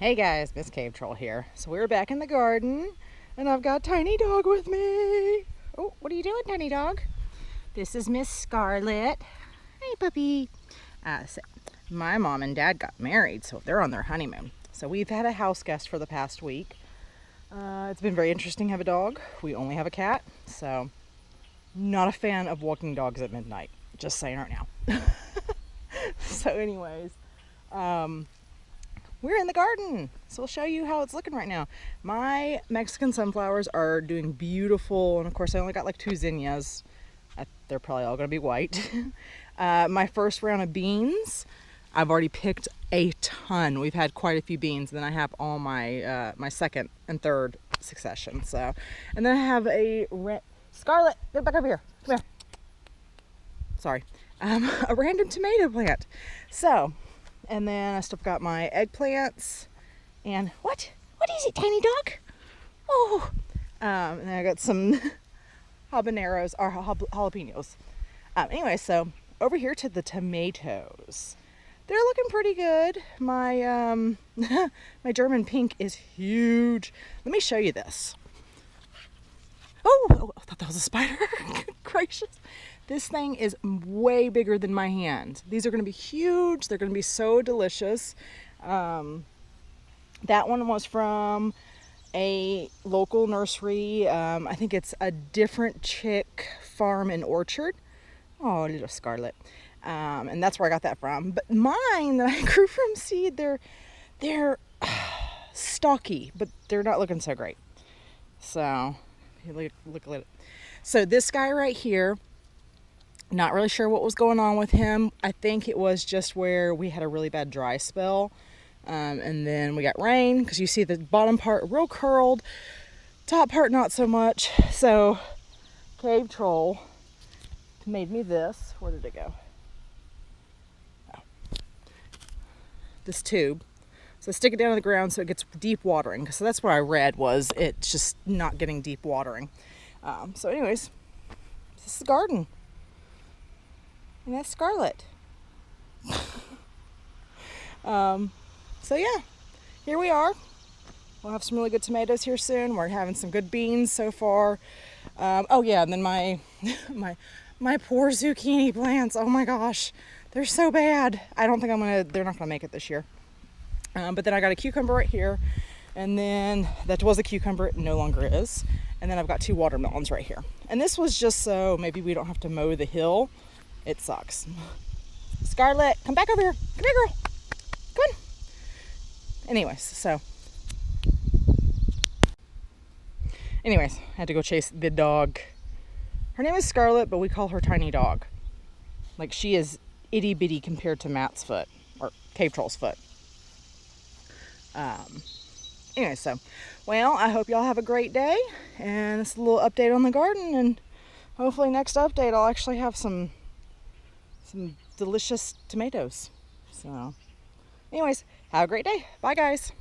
Hey guys, Miss Cave Troll here. So we're back in the garden and I've got Tiny Dog with me. Oh, what are you doing, Tiny Dog? This is Miss Scarlet. Hey puppy. So my mom and dad got married, so they're on their honeymoon. So we've had a house guest for the past week. It's been very interesting to have a dog. We only have a cat, so not a fan of walking dogs at midnight. Just saying right now. So anyways, we're in the garden, so we'll show you how it's looking right now. My Mexican sunflowers are doing beautiful, and of course I only got like 2 zinnias. They're probably all gonna be white. My first round of beans, I've already picked a ton. We've had quite a few beans, and then I have all my my second and third succession. So, and then I have a Scarlet, get back over here. Come here. Sorry, a random tomato plant. So. And then I still got my eggplants and what is it, Tiny Dog? Oh, and then I got some habaneros or jalapenos. Anyway, so over here to the tomatoes. They're looking pretty good. My my German pink is huge. Let me show you this. Oh, I thought that was a spider. Good gracious. This thing is way bigger than my hand. These are going to be huge. They're going to be so delicious. That one was from a local nursery. I think it's a Different Chick Farm and Orchard. Oh, little Scarlet. And that's where I got that from. But mine that I grew from seed, they're stocky, but they're not looking so great. So, look at it. So this guy right here, not really sure what was going on with him. I think it was just where we had a really bad dry spell. And then we got rain, because you see the bottom part real curled, top part not so much. So Cave Troll made me this. Where did it go? Oh. This tube. So stick it down to the ground so it gets deep watering. So that's what I read, was it's just not getting deep watering. So anyways, this is the garden. And that's Scarlet. So yeah, here we are. We'll have some really good tomatoes here soon. We're having some good beans so far. Oh yeah, and then my my poor zucchini plants. Oh my gosh, they're so bad. I don't think they're not gonna make it this year. But then I got a cucumber right here, and then that was a cucumber, it no longer is. And then I've got 2 watermelons right here. And this was just so maybe we don't have to mow the hill. It sucks. Scarlet, come back over here. Come here, girl. Come on. Anyways, I had to go chase the dog. Her name is Scarlet, but we call her Tiny Dog. Like, she is itty bitty compared to Matt's foot, or Cave Troll's foot. Anyway, so, well, I hope y'all have a great day, and it's a little update on the garden, and hopefully next update I'll actually have some delicious tomatoes. So anyways, have a great day. Bye guys.